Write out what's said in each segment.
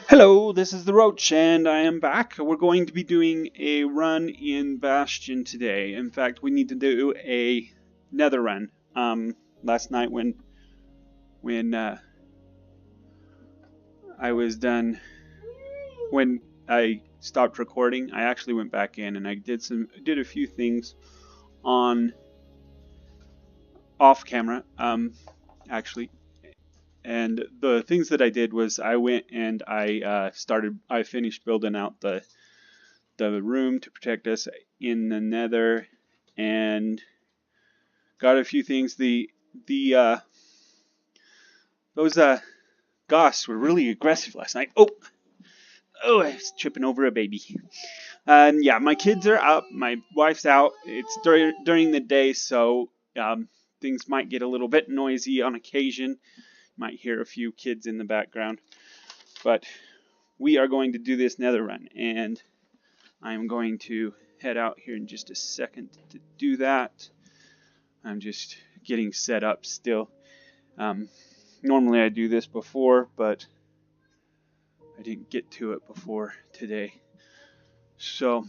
Hello, this is the Roach, and I am back. We're going to be doing a run in Bastion today. In fact, we need to do a Nether run. Last night when I was done, when I stopped recording, I actually went back in and I did a few things on off camera. Actually, and the things that I did was I went and I finished building out the room to protect us in the Nether, and got a few things. The those Goths were really aggressive last night. Oh, I was tripping over a baby. And yeah, my kids are up. My wife's out. It's during the day, so things might get a little bit noisy on occasion. You might hear a few kids in the background, but we are going to do this Nether run, and I'm going to head out here in just a second to do that. I'm just getting set up still. Normally I do this before, but I didn't get to it before today. So,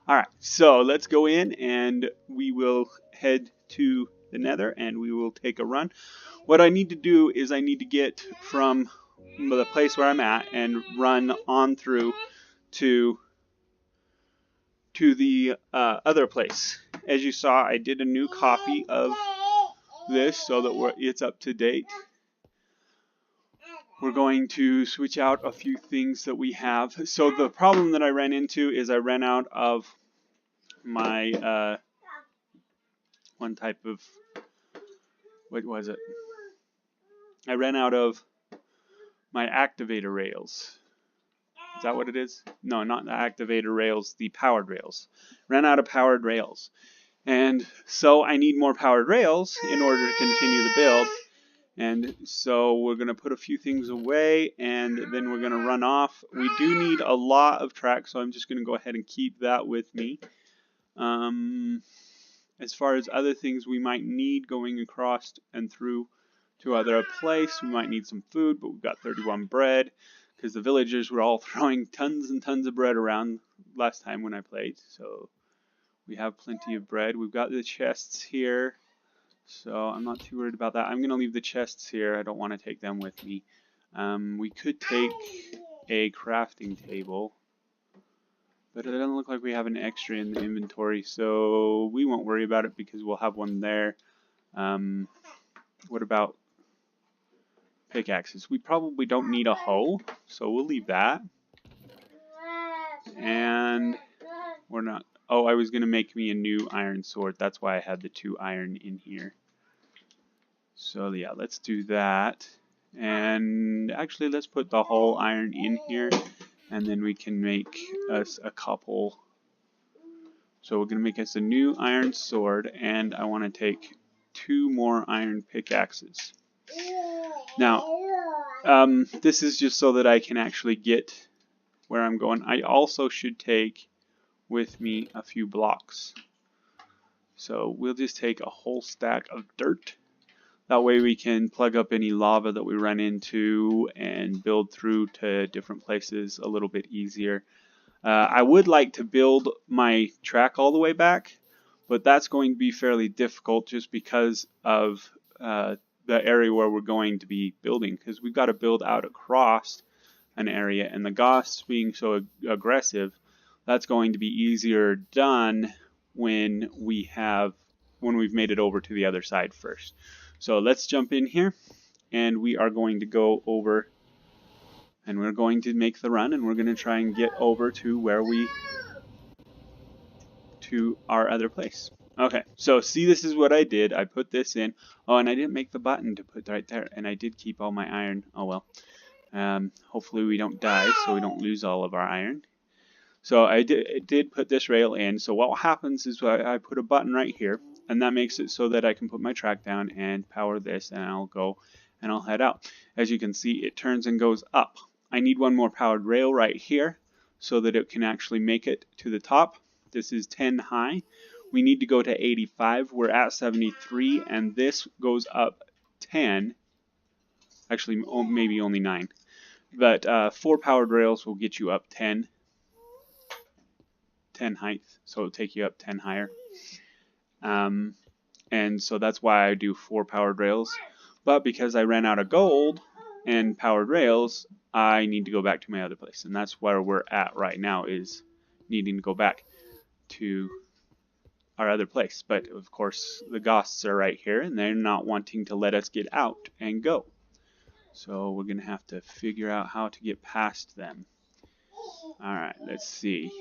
alright, so let's go in and we will head to the Nether and we will take a run. What I need to do is I need to get from the place where I'm at and run on through to the other place. As you saw, I did a new copy of this so that it's up to date. We're going to switch out a few things that we have. So the problem that I ran into is I ran out of my one type of, what was it? I ran out of my activator rails. Is that what it is? No, not the activator rails, the powered rails. Ran out of powered rails. And so I need more powered rails in order to continue the build. And so we're going to put a few things away and then we're going to run off. We do need a lot of track, so I'm just going to go ahead and keep that with me. As far as other things we might need going across and through to other place, we might need some food, but we've got 31 bread because the villagers were all throwing tons and tons of bread around last time when I played. So we have plenty of bread. We've got the chests here, so I'm not too worried about that. I'm going to leave the chests here. I don't want to take them with me. We could take a crafting table, but it doesn't look like we have an extra in the inventory, so we won't worry about it because we'll have one there. What about pickaxes? We probably don't need a hoe, so we'll leave that. And we're not... Oh, I was going to make me a new iron sword. That's why I had the 2 iron in here. So yeah, let's do that. And actually, let's put the whole iron in here. And then we can make us a couple. So we're going to make us a new iron sword. And I want to take 2 more iron pickaxes. Now, this is just so that I can actually get where I'm going. I also should take with me a few blocks. So we'll just take a whole stack of dirt. That way we can plug up any lava that we run into and build through to different places a little bit easier. I would like to build my track all the way back, but that's going to be fairly difficult just because of the area where we're going to be building, because we've got to build out across an area, and the Goths being so aggressive, that's going to be easier done when we've made it over to the other side first. So let's jump in here, and we are going to go over, and we're going to make the run, and we're going to try and get over to to our other place. Okay, so see, this is what I did. I put this in. Oh, and I didn't make the button to put right there, and I did keep all my iron. Oh well. Hopefully we don't die, so we don't lose all of our iron. So I did put this rail in. So what happens is I put a button right here, and that makes it so that I can put my track down and power this, and I'll go and I'll head out. As you can see, it turns and goes up. I need one more powered rail right here so that it can actually make it to the top. This is 10 high. we need to go to 85. We're at 73, and this goes up 10. Actually, maybe only 9. But 4 powered rails will get you up 10 height, so it'll take you up 10 higher. And so that's why I do 4 powered rails. But because I ran out of gold and powered rails, I need to go back to my other place. And that's where we're at right now, is needing to go back to our other place. But of course, the ghosts are right here, and they're not wanting to let us get out and go. So we're going to have to figure out how to get past them. Alright, let's see.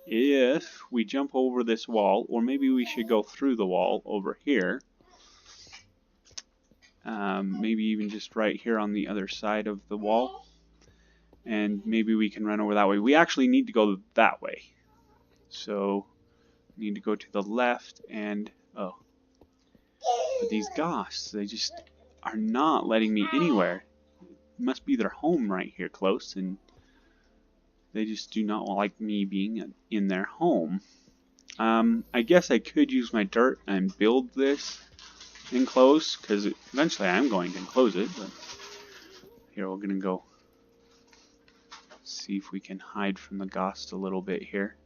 If we jump over this wall, or maybe we should go through the wall over here. Maybe even just right here on the other side of the wall. And maybe we can run over that way. We actually need to go that way. So, we need to go to the left and... oh. But these ghosts, they just are not letting me anywhere. It must be their home right here close, and they just do not like me being in their home. I guess I could use my dirt and build this enclose, because eventually I'm going to enclose it. But here, we're going to go see if we can hide from the ghost a little bit here.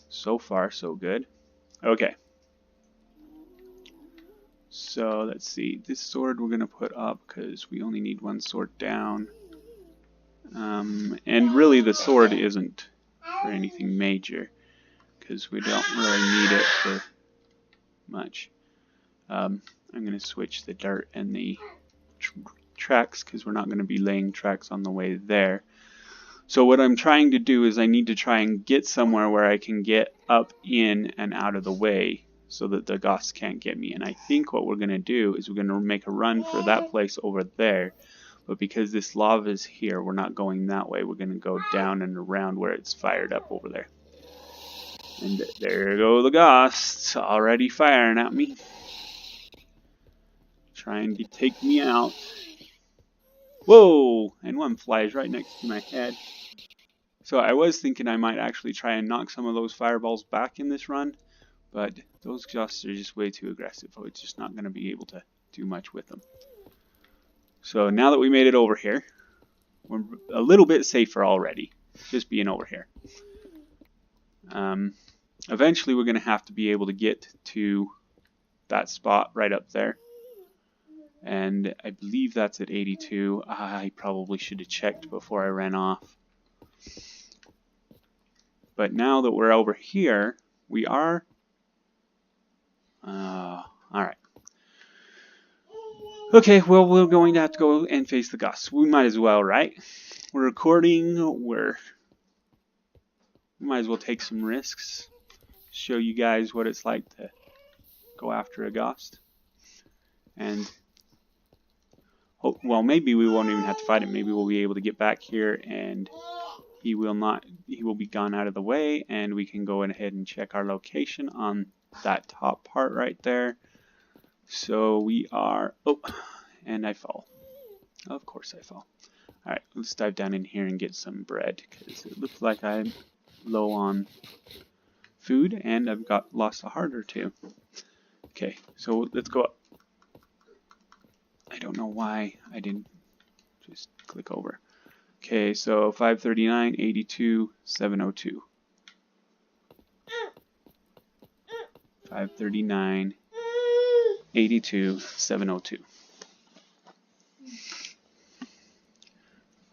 So far, so good. Okay. So let's see. This sword we're going to put up because we only need 1 sword down. And really the sword isn't for anything major, because we don't really need it for much. I'm going to switch the dirt and the tracks, because we're not going to be laying tracks on the way there. So what I'm trying to do is I need to try and get somewhere where I can get up, in, and out of the way so that the ghosts can't get me. And I think what we're going to do is we're going to make a run for that place over there. But because this lava is here, we're not going that way. We're going to go down and around where it's fired up over there. And there go the ghosts, already firing at me. Trying to take me out. Whoa! And one flies right next to my head. So I was thinking I might actually try and knock some of those fireballs back in this run. But those ghosts are just way too aggressive. I was just not going to be able to do much with them. So now that we made it over here, we're a little bit safer already, just being over here. Eventually we're going to have to be able to get to that spot right up there. And I believe that's at 82. I probably should have checked before I ran off. But now that we're over here, we are... alright. Okay, well, we're going to have to go and face the ghosts. We might as well, right? We're recording. We might as well take some risks. Show you guys what it's like to go after a ghost. And, well, maybe we won't even have to fight him. Maybe we'll be able to get back here and he will be gone out of the way, and we can go ahead and check our location on that top part right there. So we are... oh, and I fall. Of course I fall. Alright, let's dive down in here and get some bread, because it looks like I'm low on food, and I've lost a heart or two. Okay, so let's go up. I don't know why I didn't just click over. Okay, so 539, 82, 702. 539, 82, 702.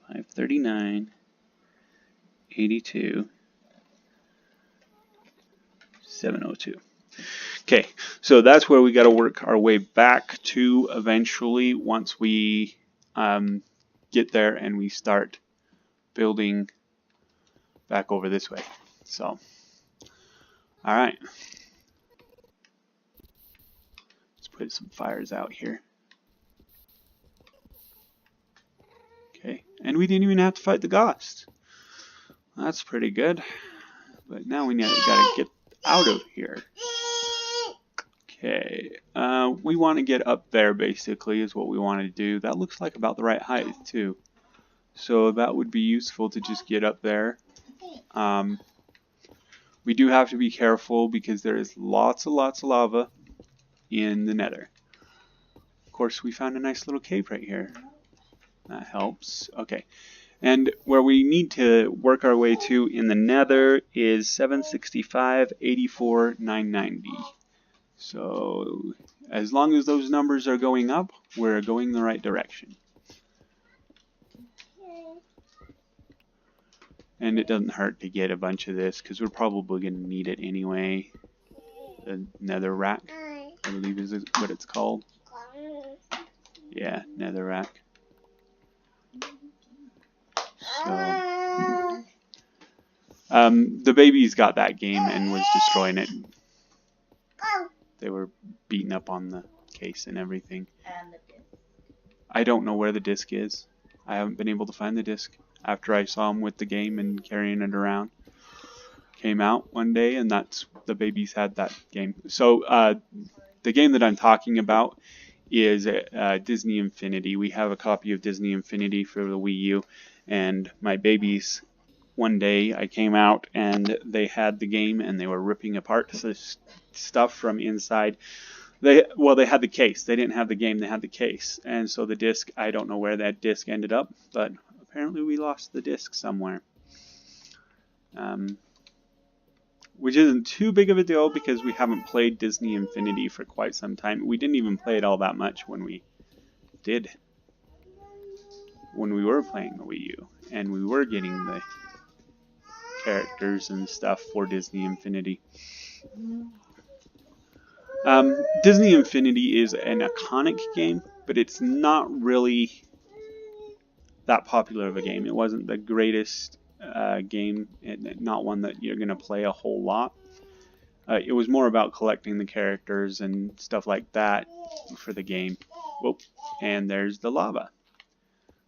539, 82, 702. Okay, so that's where we got to work our way back to eventually once we get there and we start building back over this way. So, alright. Let's put some fires out here. Okay, and we didn't even have to fight the ghost. That's pretty good. But now we gotta get out of here. Okay, we want to get up there basically is what we want to do. That looks like about the right height too. So that would be useful to just get up there. We do have to be careful because there is lots of lava in the Nether. Of course, we found a nice little cave right here. That helps. Okay. And where we need to work our way to in the Nether is 765, 84, 990. So as long as those numbers are going up, we're going the right direction. And it doesn't hurt to get a bunch of this because we're probably going to need it anyway. The Nether rack, I believe is what it's called. Yeah, Nether rack. So, the babies got that game and was destroying it. They were beating up on the case and everything. And the disc. I don't know where the disc is. I haven't been able to find the disc after I saw him with the game and carrying it around. Came out one day and that's the babies had that game. So the game that I'm talking about is Disney Infinity. We have a copy of Disney Infinity for the Wii U, and my babies, one day I came out and they had the game and they were ripping apart the stuff from inside. They had the case. They didn't have the game, they had the case. And so the disc, I don't know where that disc ended up, but apparently we lost the disc somewhere. Which isn't too big of a deal because we haven't played Disney Infinity for quite some time. We didn't even play it all that much when we were playing the Wii U. And we were getting the characters and stuff for Disney Infinity. Disney Infinity is an iconic game, but it's not really that popular of a game. It wasn't the greatest game, and not one that you're going to play a whole lot. It was more about collecting the characters and stuff like that for the game. Whoop. And there's the lava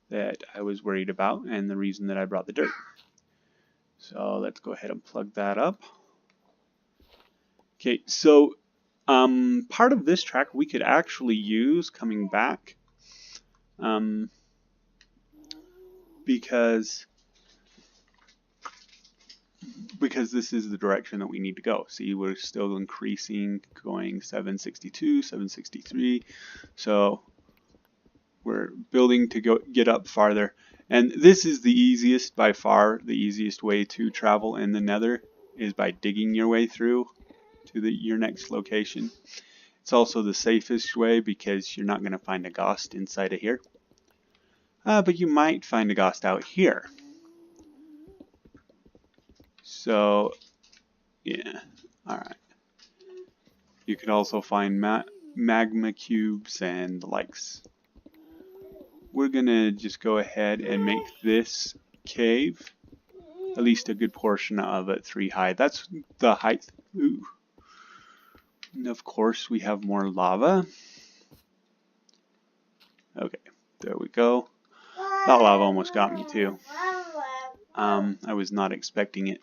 that I was worried about and the reason that I brought the dirt. So let's go ahead and plug that up. Okay, so part of this track we could actually use coming back because this is the direction that we need to go. See, we're still increasing, going 762, 763. So we're building to get up farther. And this is the easiest, by far, the easiest way to travel in the Nether is by digging your way through to your next location. It's also the safest way because you're not going to find a ghost inside of here. But you might find a ghost out here. So, yeah, alright. You could also find magma cubes and the likes. We're gonna just go ahead and make this cave, at least a good portion of it, 3 high. That's the height. Ooh. And of course, we have more lava. Okay, there we go. That lava almost got me too. I was not expecting it.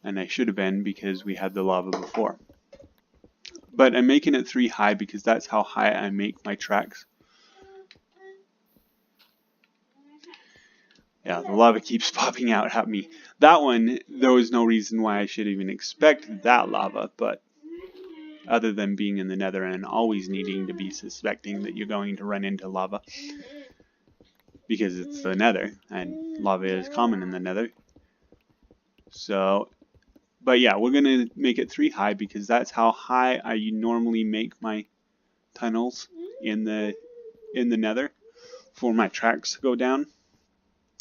And I should have been because we had the lava before. But I'm making it 3 high because that's how high I make my tracks. Yeah, the lava keeps popping out at me. That one, there was no reason why I should even expect that lava, but other than being in the Nether and always needing to be suspecting that you're going to run into lava. Because it's the Nether, and lava is common in the Nether. So, but yeah, we're going to make it 3 high because that's how high I normally make my tunnels in the Nether for my tracks to go down.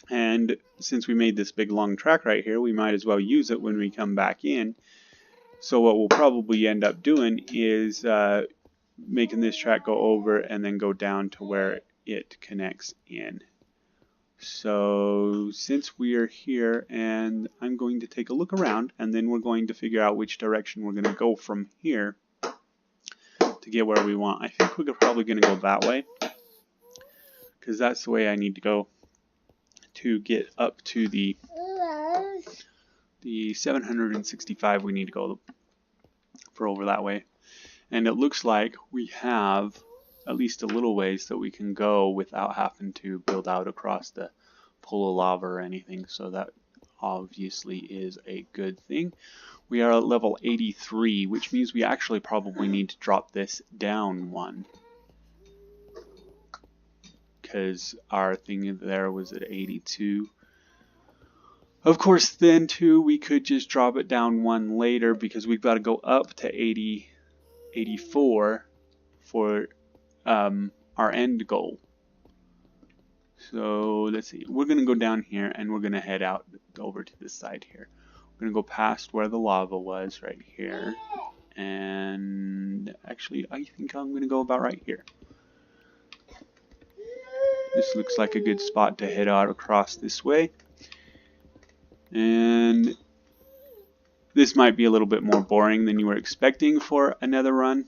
And since we made this big long track right here, we might as well use it when we come back in. So what we'll probably end up doing is making this track go over and then go down to where it connects in. So since we are here, and I'm going to take a look around, and then we're going to figure out which direction we're going to go from here to get where we want. I think we're probably going to go that way because that's the way I need to go to get up to the 765. We need to go for over that way, and it looks like we have at least a little ways that we can go without having to build out across the pool of lava or anything. So that obviously is a good thing. We are at level 83, which means we actually probably need to drop this down one, because our thing there was at 82. Of course, then too, we could just drop it down one later, because we've got to go up to 84 for our end goal. So let's see, we're going to go down here and we're going to head out over to this side here. We're going to go past where the lava was right here, and actually I think I'm going to go about right here. This looks like a good spot to head out across this way, and this might be a little bit more boring than you were expecting for another run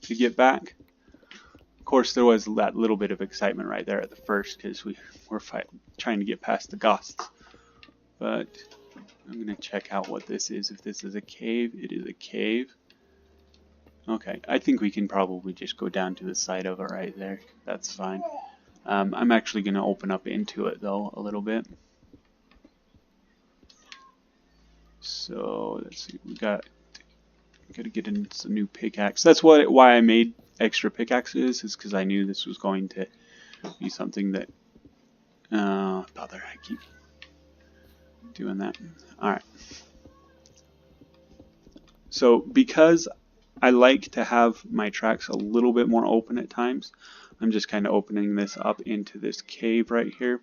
to get back. Of course, there was that little bit of excitement right there at the first, because we were trying to get past the ghosts. But I'm going to check out what this is. If this is a cave, it is a cave. Okay, I think we can probably just go down to the side of it right there. That's fine. I'm actually going to open up into it, though, a little bit. So, let's see. We got to get into some new pickaxe. That's why I made extra pickaxes, is because I knew this was going to be something that bother, I keep doing that. Alright, so because I like to have my tracks a little bit more open at times, I'm just kind of opening this up into this cave right here,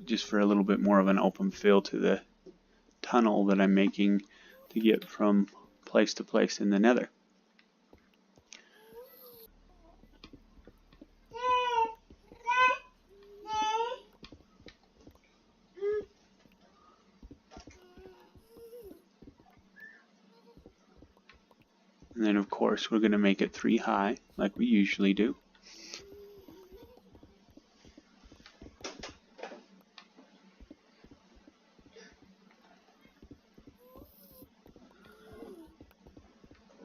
just for a little bit more of an open feel to the tunnel that I'm making to get from place to place in the Nether. And then of course we're going to make it 3 high like we usually do.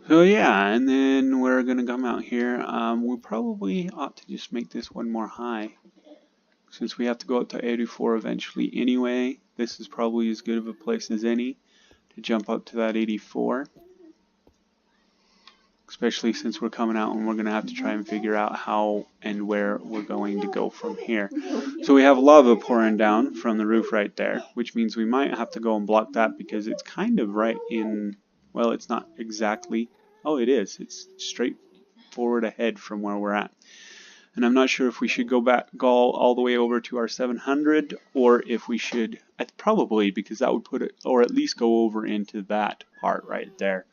So yeah, and then we're going to come out here. We probably ought to just make this one more high, since we have to go up to 84 eventually anyway. This is probably as good of a place as any to jump up to that 84. Especially since we're coming out and we're going to have to try and figure out how and where we're going to go from here. So we have lava pouring down from the roof right there, which means we might have to go and block that, because it's kind of right in, well, it's not exactly, oh it is, it's straight forward ahead from where we're at. And I'm not sure if we should go all the way over to our 700, or if we should, probably, because that would put it, or at least go over into that part right there.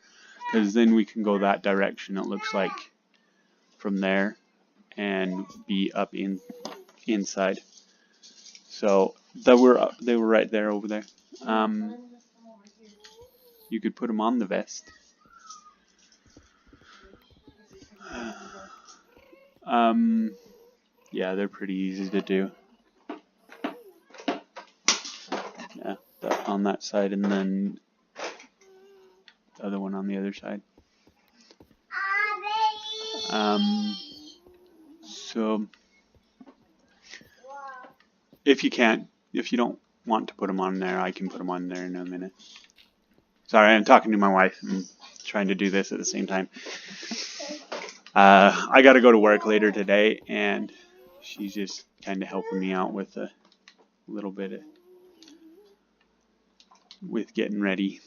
Because then we can go that direction, it looks like, from there, and be up inside. So they were right there over there. You could put them on the vest. Yeah, they're pretty easy to do. Yeah, on that side, and then the other one on the other side. So if you don't want to put them on there, I can put them on there in a minute. Sorry, I'm talking to my wife and trying to do this at the same time. I got to go to work later today, and she's just kind of helping me out with a little bit with getting ready.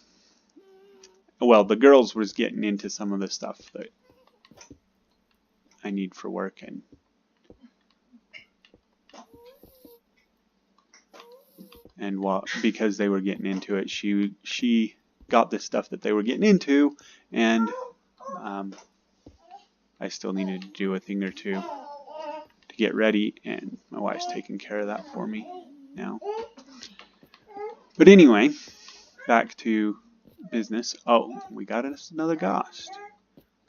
Well, the girls was getting into some of the stuff that I need for work, and because they were getting into it, she got the stuff that they were getting into, and I still needed to do a thing or two to get ready, and my wife's taking care of that for me now. But anyway, back to business. Oh, we got us another ghost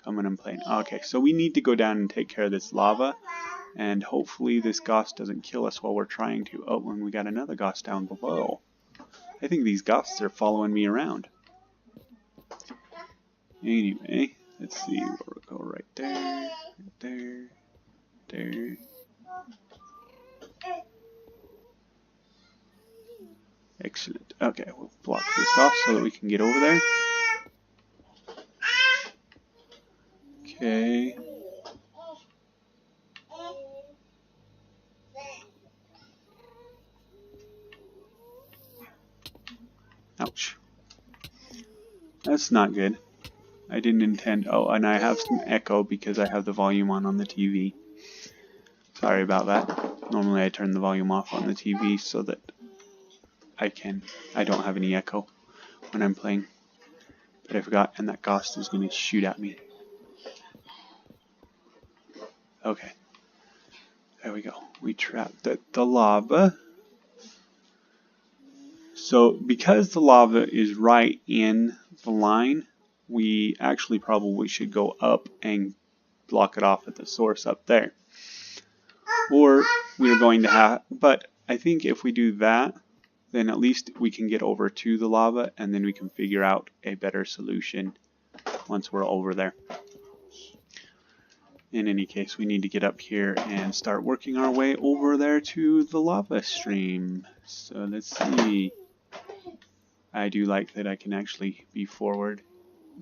coming and playing. Okay, so we need to go down and take care of this lava, and hopefully this ghost doesn't kill us while we're trying to. Oh, and we got another ghost down below. I think these ghosts are following me around. Anyway, let's see, we'll go right there, right there, there. Excellent. Okay, we'll block this off so that we can get over there. Okay. Ouch. That's not good. I didn't intend... Oh, and I have some echo because I have the volume on the TV. Sorry about that. Normally I turn the volume off on the TV so that I don't have any echo when I'm playing. But I forgot, and that ghost is going to shoot at me. Okay. There we go. We trapped the lava. So because the lava is right in the line, we actually probably should go up and block it off at the source up there. Or we're going to have, but I think if we do that, then at least we can get over to the lava and then we can figure out a better solution once we're over there. In any case, we need to get up here and start working our way over there to the lava stream. So let's see. I do like that I can actually be forward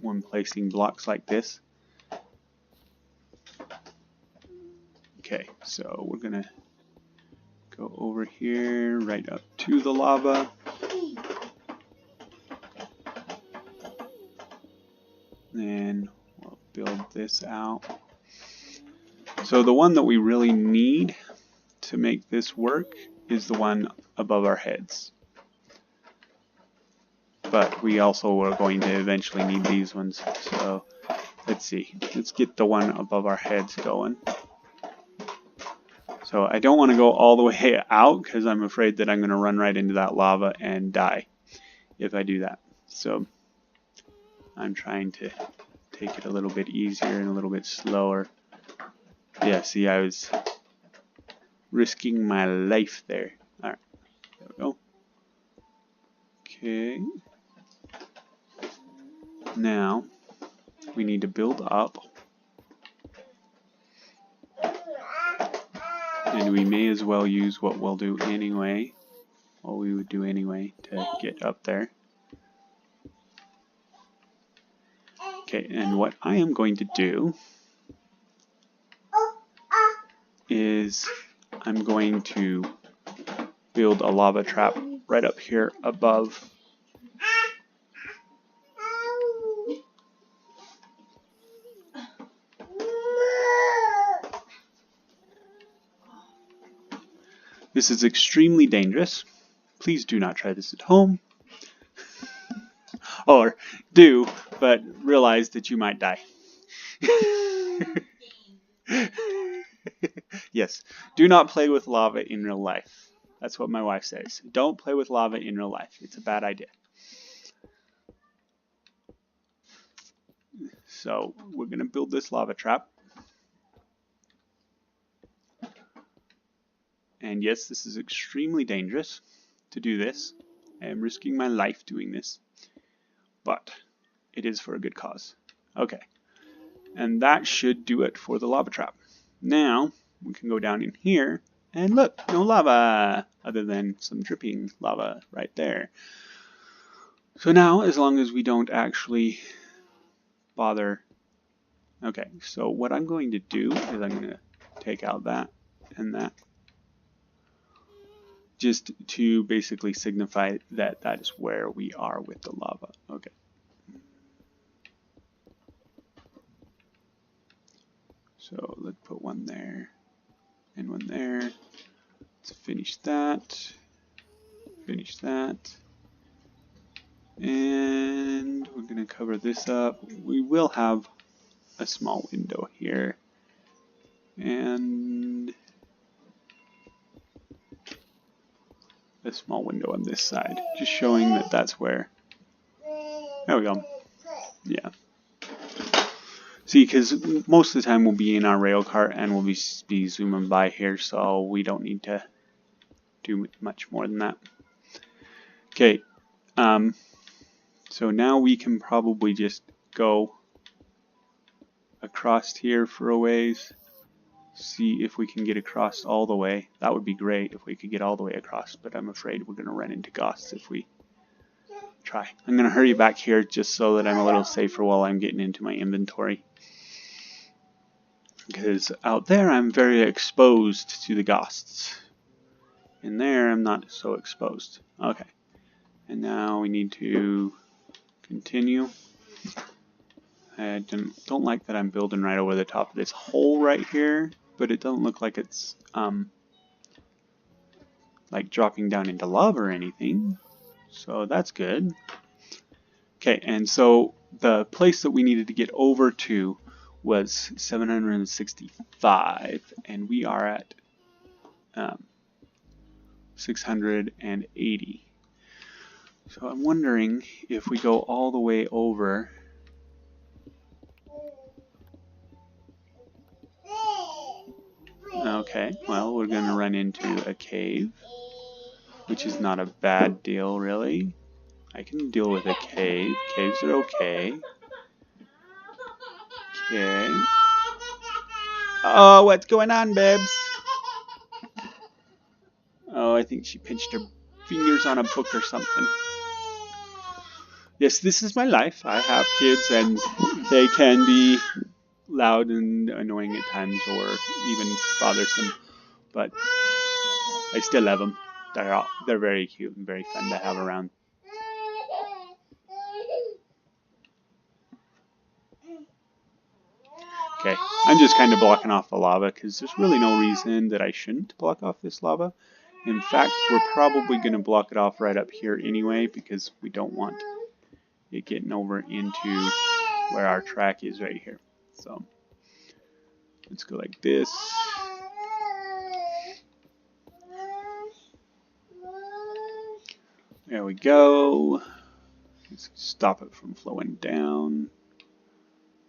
when placing blocks like this. Okay, so we're gonna go over here, right up to the lava. Then we'll build this out. So the one that we really need to make this work is the one above our heads. But we also are going to eventually need these ones. So let's see. Let's get the one above our heads going. So I don't want to go all the way out because I'm afraid that I'm going to run right into that lava and die if I do that. So I'm trying to take it a little bit easier and a little bit slower. Yeah, see, I was risking my life there. Alright, there we go. Okay. Now, we need to build up. And we may as well use what we'll do anyway. What we would do anyway to get up there. Okay, and what I am going to do is I'm going to build a lava trap right up here above. This is extremely dangerous. Please do not try this at home. Or do, but realize that you might die. Yes, do not play with lava in real life. That's what my wife says. Don't play with lava in real life. It's a bad idea. So we're going to build this lava trap. And yes, this is extremely dangerous to do this. I am risking my life doing this. But it is for a good cause. Okay. And that should do it for the lava trap. Now, we can go down in here, and look, no lava, other than some dripping lava right there. So now, as long as we don't actually bother... Okay, so what I'm going to do is I'm going to take out that and that, just to basically signify that that is where we are with the lava. Okay. So let's put one there and one there. Let's finish that. Finish that. And we're going to cover this up. We will have a small window here. And a small window on this side. Just showing that that's where. There we go. Yeah. See, because most of the time we'll be in our rail cart and we'll be zooming by here, so we don't need to do much more than that. Okay, so now we can probably just go across here for a ways. see if we can get across all the way. That would be great if we could get all the way across, but I'm afraid we're going to run into ghosts if we try. I'm going to hurry back here just so that I'm a little safer while I'm getting into my inventory. Because out there I'm very exposed to the ghosts. In there I'm not so exposed. Okay. And now we need to continue. I don't like that I'm building right over the top of this hole right here, but it doesn't look like it's like dropping down into lava or anything. So that's good. Okay, and so the place that we needed to get over to was 765, and we are at 680. So I'm wondering if we go all the way over. Okay, well, we're going to run into a cave, which is not a bad deal, really. I can deal with a cave. Caves are okay. Okay. Oh, what's going on, Babs? Oh, I think she pinched her fingers on a book or something. Yes, this is my life. I have kids, and they can be loud and annoying at times, or even bothersome. But I still love them. They're very cute and very fun to have around. Okay, I'm just kind of blocking off the lava because there's really no reason that I shouldn't block off this lava. In fact, we're probably going to block it off right up here anyway because we don't want it getting over into where our track is right here. So let's go like this. There we go. Let's stop it from flowing down.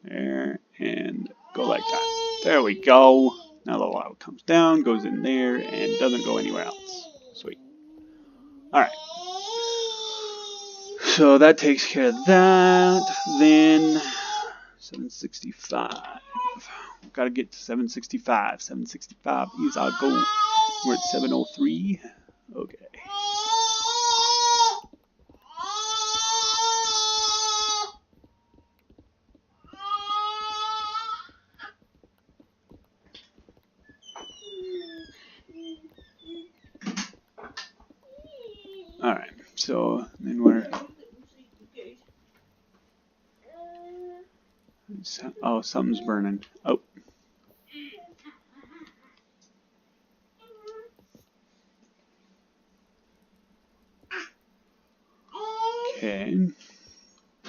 There, and go like that. There we go. Now the lava comes down, goes in there, and doesn't go anywhere else. Sweet. Alright. So that takes care of that. Then 765. Gotta get to 765. 765 is our goal. We're at 703. Okay. Alright, so then we're... Oh, something's burning. Oh. Okay.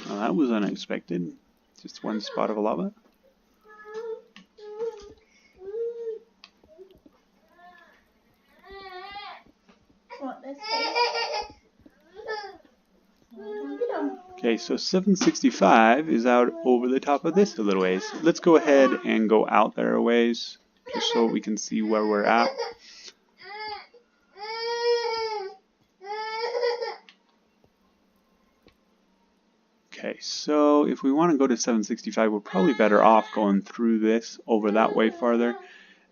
Well, that was unexpected. Just one spot of lava. Okay, so 765 is out over the top of this a little ways. Let's go ahead and go out there a ways, just so we can see where we're at. Okay, so if we want to go to 765, we're probably better off going through this over that way farther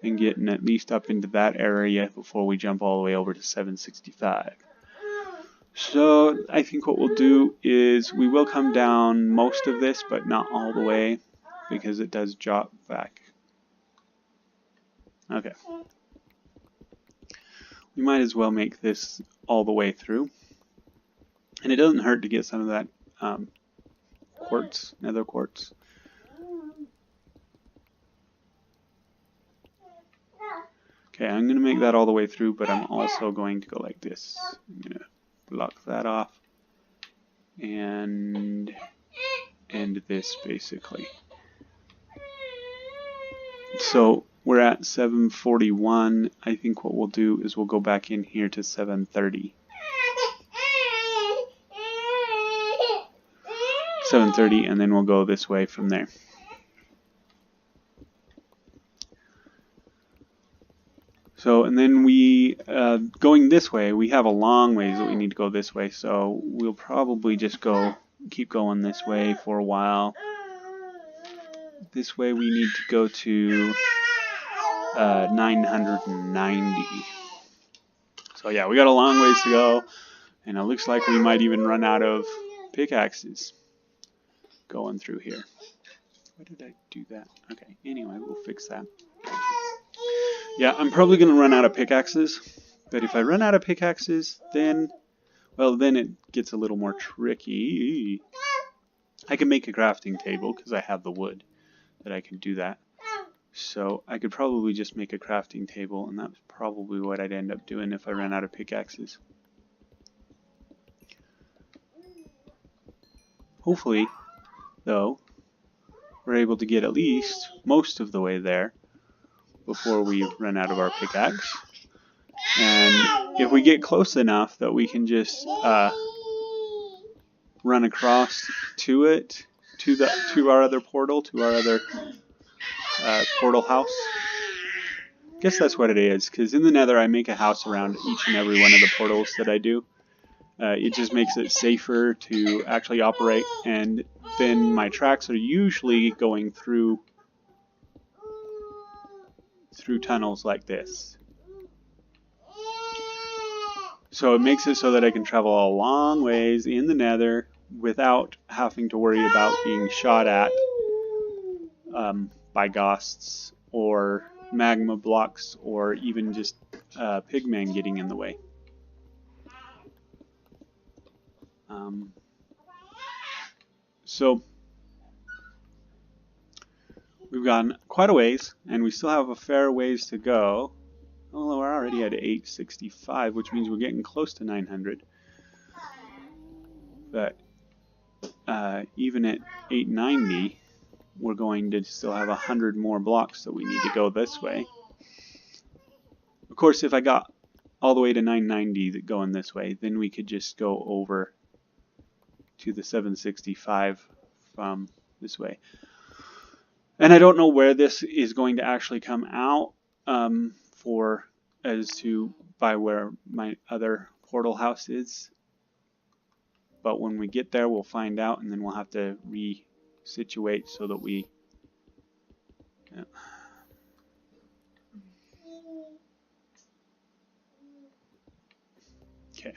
and getting at least up into that area before we jump all the way over to 765. So I think what we'll do is we will come down most of this, but not all the way, because it does drop back. Okay. We might as well make this all the way through. And it doesn't hurt to get some of that quartz, nether quartz. Okay, I'm going to make that all the way through, but I'm also going to go like this. I'm going to block that off and end this basically. So we're at 741. I think what we'll do is we'll go back in here to 730. 730, and then we'll go this way from there. So, and then we, going this way, we have a long ways that we need to go this way, so we'll probably just keep going this way for a while. This way we need to go to 990. So yeah, we got a long ways to go, and it looks like we might even run out of pickaxes going through here. Why did I do that? Okay, anyway, we'll fix that. Yeah, I'm probably going to run out of pickaxes, but if I run out of pickaxes, then, well, then it gets a little more tricky. I can make a crafting table because I have the wood that I can do that. So I could probably just make a crafting table, and that's probably what I'd end up doing if I ran out of pickaxes. Hopefully, though, we're able to get at least most of the way there before we run out of our pickaxe. And if we get close enough that we can just run across to it, to our other portal, to our other portal house. I guess that's what it is, because in the Nether I make a house around each and every one of the portals that I do. It just makes it safer to actually operate, and then my tracks are usually going through tunnels like this. So it makes it so that I can travel a long ways in the Nether without having to worry about being shot at by ghosts or magma blocks or even just pigmen getting in the way. So we've gone quite a ways, and we still have a fair ways to go. Although we're already at 865, which means we're getting close to 900. But even at 890, we're going to still have 100 more blocks that we need to go this way. Of course, if I got all the way to 990 going this way, then we could just go over to the 765 from this way. And I don't know where this is going to actually come out as to by where my other portal house is. But when we get there, we'll find out, and then we'll have to resituate so that we... Yeah. Okay.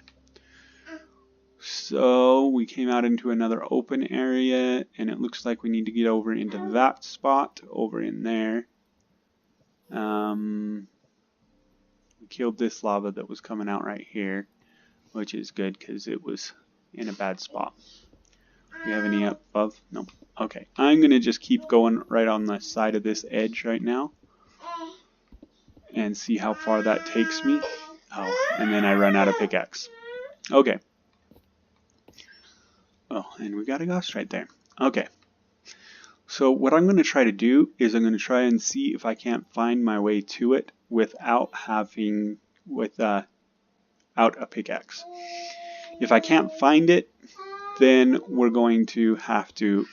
So we came out into another open area, and it looks like we need to get over into that spot over in there. We killed this lava that was coming out right here, which is good because it was in a bad spot. Do we have any up above? No. Okay, I'm going to just keep going right on the side of this edge right now and see how far that takes me. Oh, and then I run out of pickaxe. Okay. Oh, and we got a ghost right there. Okay. So what I'm going to try to do is I'm going to try and see if I can't find my way to it without a pickaxe. If I can't find it, then we're going to have to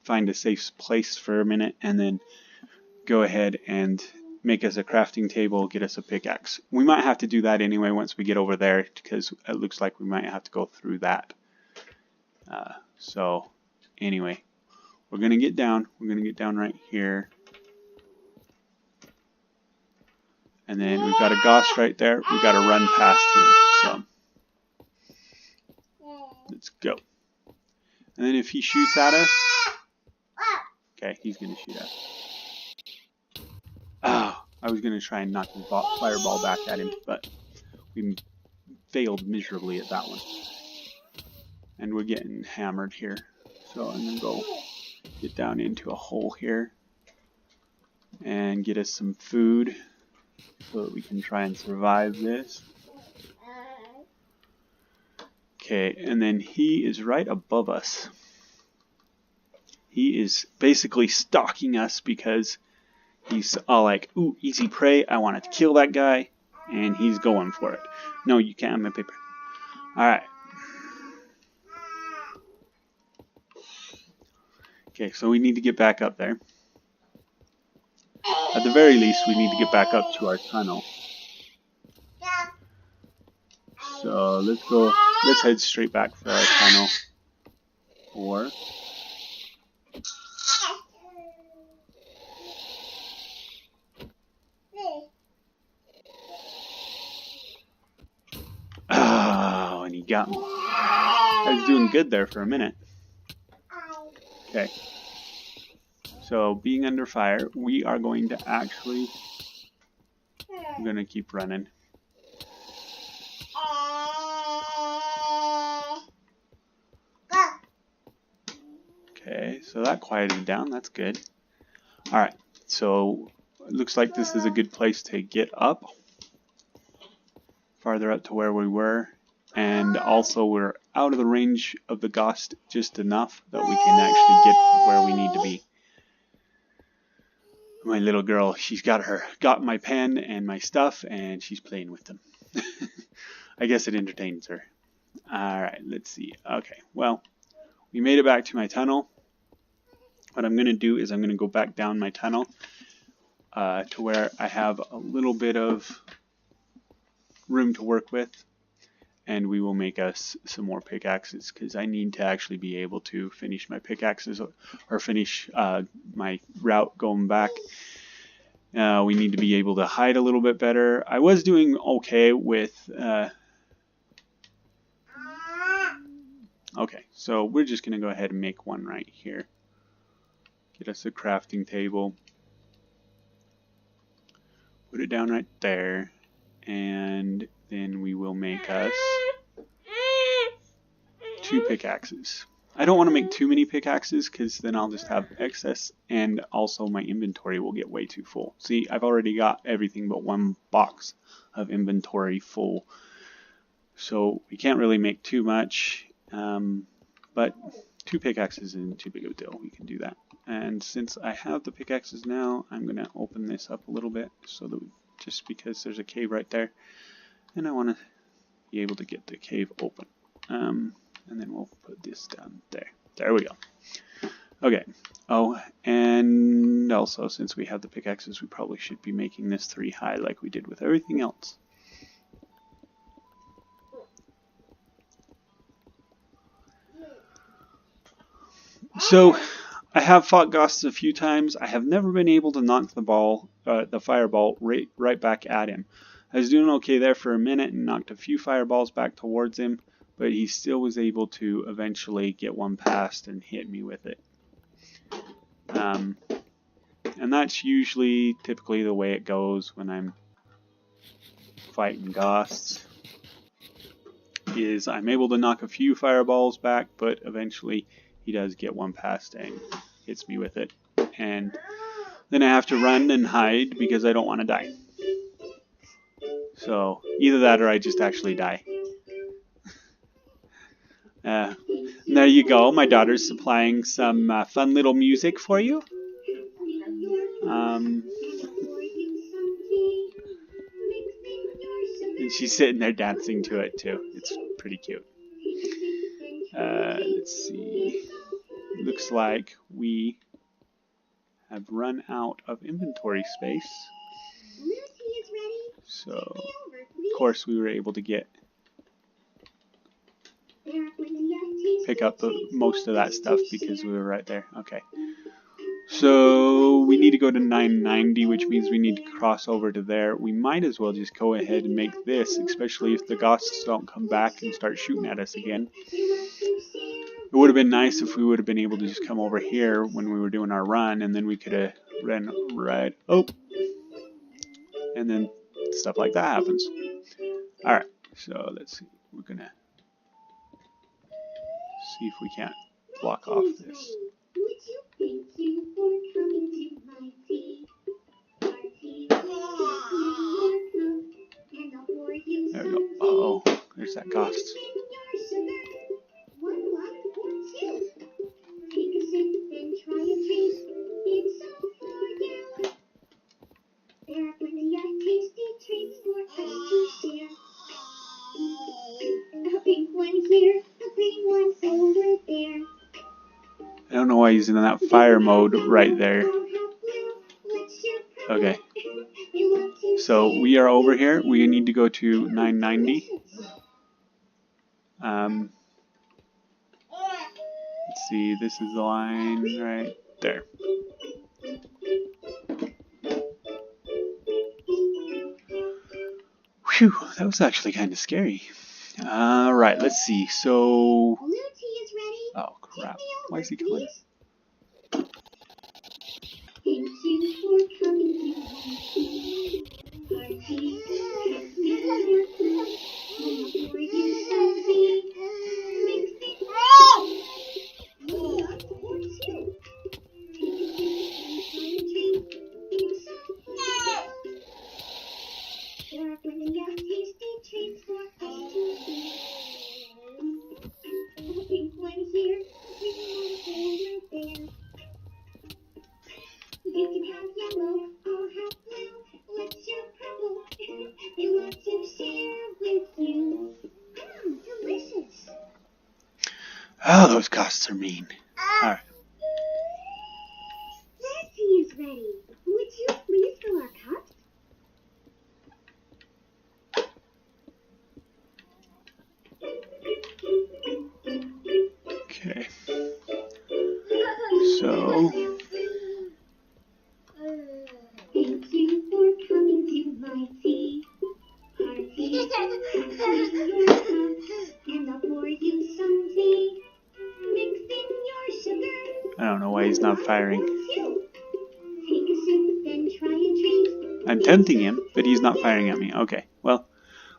find a safe place for a minute and then go ahead and make us a crafting table, get us a pickaxe. We might have to do that anyway once we get over there, because it looks like we might have to go through that. So anyway, we're going to get down. We're going to get down right here. And then we've got a ghost right there. We've got to run past him. So let's go. And then if he shoots at us, okay, he's going to shoot at us. Oh, I was going to try and knock the fireball back at him, but we failed miserably at that one. And we're getting hammered here. So I'm going to go get down into a hole here and get us some food so that we can try and survive this. Okay, and then he is right above us. He is basically stalking us because he's all like, ooh, easy prey, I want to kill that guy, and he's going for it. No, you can't have my paper. Alright. Okay, so we need to get back up there. At the very least, we need to get back up to our tunnel. So let's head straight back for our tunnel. Or he got me. I was doing good there for a minute. Okay. So, being under fire, we are going to actually... I'm going to keep running. Okay, so that quieted down. That's good. Alright, so it looks like this is a good place to get up. Farther up to where we were. And also we're out of the range of the ghost just enough that we can actually get where we need to be. My little girl, she's got my pen and my stuff, and she's playing with them. I guess it entertains her. Alright, let's see. Okay, well, we made it back to my tunnel. What I'm going to do is I'm going to go back down my tunnel to where I have a little bit of room to work with. And we will make us some more pickaxes, because I need to actually be able to finish my pickaxes or finish my route going back. We need to be able to hide a little bit better. I was doing okay with... okay, so we're just going to go ahead and make one right here. Get us a crafting table. Put it down right there. And then we will make us 2 pickaxes. I don't want to make too many pickaxes, because then I'll just have excess, and also my inventory will get way too full. See, I've already got everything but 1 box of inventory full. So we can't really make too much, but 2 pickaxes isn't too big of a deal. We can do that. And since I have the pickaxes now, I'm going to open this up a little bit, so that just because there's a cave right there, and I want to be able to get the cave open. And then we'll put this down there. There we go. Okay. Oh, and also, since we have the pickaxes, we probably should be making this 3 high like we did with everything else. So, I have fought ghosts a few times. I have never been able to knock the fireball right back at him. I was doing okay there for a minute and knocked a few fireballs back towards him, but he still was able to eventually get one past and hit me with it. And that's typically the way it goes when I'm fighting ghosts. Is I'm able to knock a few fireballs back, but eventually he does get one past and hits me with it. And then I have to run and hide because I don't want to die. So either that or I just actually die. There you go. My daughter's supplying some fun little music for you. And she's sitting there dancing to it too. It's pretty cute. Let's see. Looks like we have run out of inventory space. So, of course, we were able to pick up most of that stuff because we were right there. Okay. So we need to go to 990, which means we need to cross over to there. We might as well just go ahead and make this, especially if the ghosts don't come back and start shooting at us again. It would have been nice if we would have been able to just come over here when we were doing our run, and then we could have ran right up. And then stuff like that happens. Alright, so let's see. We're gonna see if we can't block off this. There we go. Uh-oh, there's that ghost. I don't know why he's in that fire mode right there. Okay. So we are over here. We need to go to 990. Let's see, this is the line right there. Whew, that was actually kind of scary. Alright, let's see. So... Blue tea is ready. Oh, crap. Take me over, Why is he coming? please. Thank you for coming to my tea party. Pass me your cup. I'll pour you some tea. Mix it. One for two. Take a sip and try and drink. It's so good. There are plenty of tasty treats for us to see. A pink one here, a green one over there. You can have yellow, I'll have blue. What's your purple? I want to share with you. Delicious. Oh, those ghosts are mean. Alright. Red tea is ready. Would you please fill our cups? Okay. So... Thank you for coming to my tea party. Pass me your cup, and I'll pour you some tea. Mix in your sugar. I don't know why he's not firing. Take a sip, then try and drink. I'm tempting him, but he's not firing at me. Okay, well,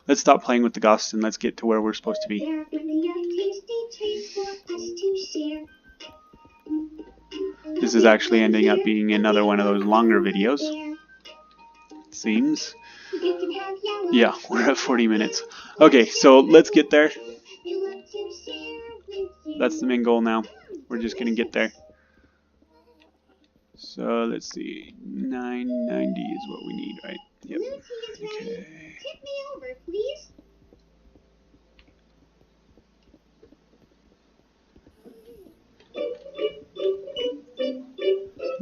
let's stop playing with the ghosts and let's get to where we're supposed to be. There are plenty of tasty treats for us to share. This is actually ending up being another one of those longer videos, it seems. Yeah, we're at 40 minutes. Okay, so let's get there. That's the main goal now. We're just going to get there. So let's see, 990 is what we need, right? Yep. Okay. Tip me over, please.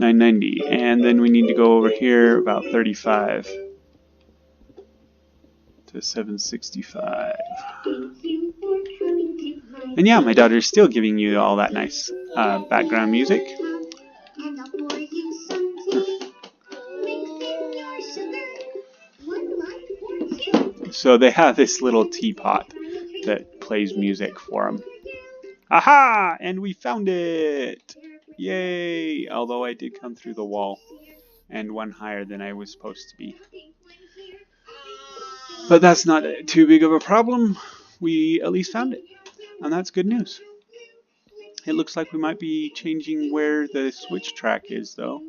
$9.90, and then we need to go over here about 35 to $7.65. And yeah, my daughter's still giving you all that nice background music. So they have this little teapot that plays music for them. Aha! And we found it! Yay! Although I did come through the wall and one higher than I was supposed to be. But that's not too big of a problem. We at least found it. And that's good news. It looks like we might be changing where the switch track is, though.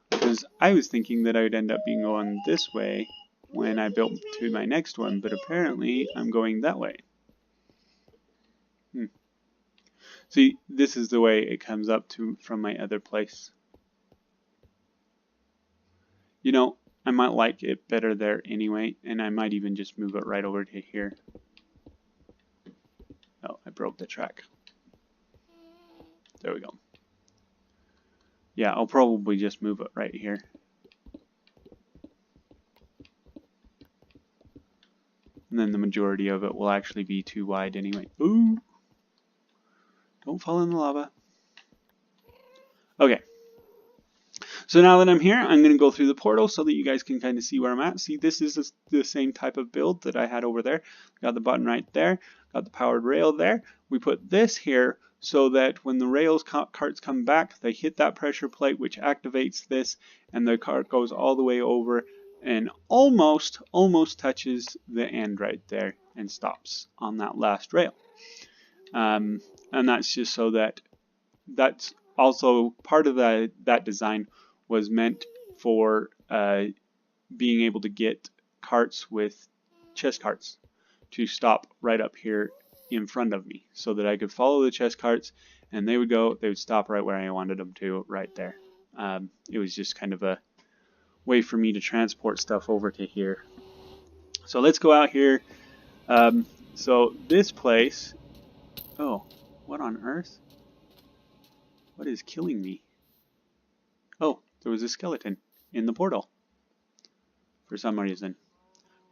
Because I was thinking that I would end up being going this way when I built to my next one, but apparently I'm going that way. See, this is the way it comes up to from my other place. You know, I might like it better there anyway, and I might even just move it right over to here. Oh, I broke the track. There we go. Yeah, I'll probably just move it right here. And then the majority of it will actually be too wide anyway. Ooh! Don't fall in the lava. Okay. So now that I'm here, I'm going to go through the portal so that you guys can kind of see where I'm at. See, this is the same type of build that I had over there. Got the button right there. Got the powered rail there. We put this here so that when the rails carts come back, they hit that pressure plate, which activates this, and the cart goes all the way over and almost touches the end right there and stops on that last rail. And that's just so that's also part of that design was meant for being able to get carts with chest carts to stop right up here in front of me so that I could follow the chest carts and they would stop right where I wanted them to, right there. It was just kind of a way for me to transport stuff over to here. So let's go out here. So this place, oh, what on earth? What is killing me? Oh, there was a skeleton in the portal. For some reason.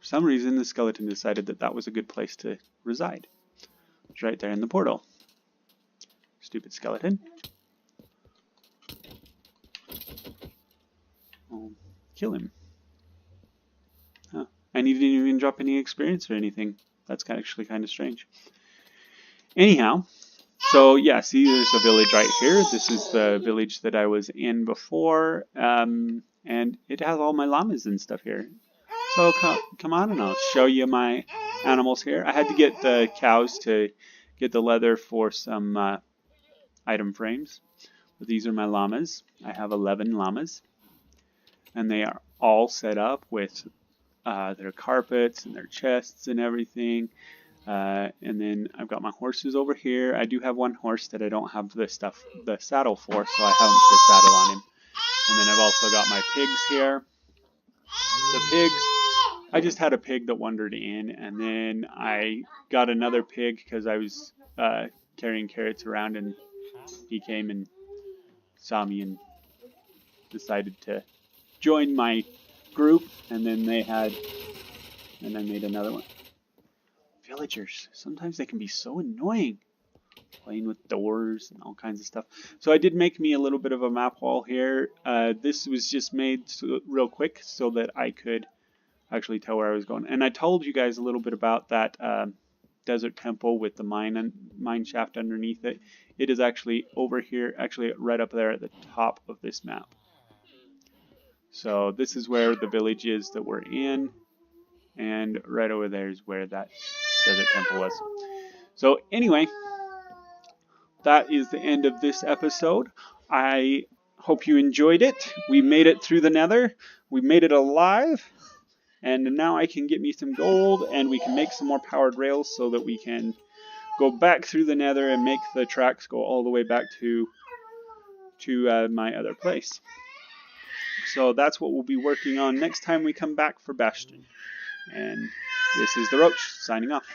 For some reason, the skeleton decided that that was a good place to reside. It's right there in the portal. Stupid skeleton. Oh, kill him. Huh. And he didn't even drop any experience or anything. That's actually kind of strange. Anyhow, so yeah, see, there's a village right here. This is the village that I was in before, and it has all my llamas and stuff here. So come on, and I'll show you my animals here. I had to get the cows to get the leather for some item frames. But these are my llamas. I have 11 llamas, and they are all set up with their carpets and their chests and everything. And then I've got my horses over here. I do have one horse that I don't have the saddle for, so I haven't put a saddle on him. And then I've also got my pigs here. The pigs, I just had a pig that wandered in, and then I got another pig because I was carrying carrots around, and he came and saw me and decided to join my group, and then I made another one. Villagers, sometimes they can be so annoying, playing with doors and all kinds of stuff. So I did make me a little bit of a map wall here. This was just made real quick so that I could actually tell where I was going. And I told you guys a little bit about that desert temple with the mine shaft underneath it. It is actually over here, actually right up there at the top of this map. So this is where the village is that we're in, and right over there is where that desert temple was. So anyway, that is the end of this episode. I hope you enjoyed it. We made it through the Nether. We made it alive. And now I can get me some gold, and we can make some more powered rails so that we can go back through the Nether and make the tracks go all the way back to my other place. So that's what we'll be working on next time we come back for Bastion. And this is the Roach, signing off.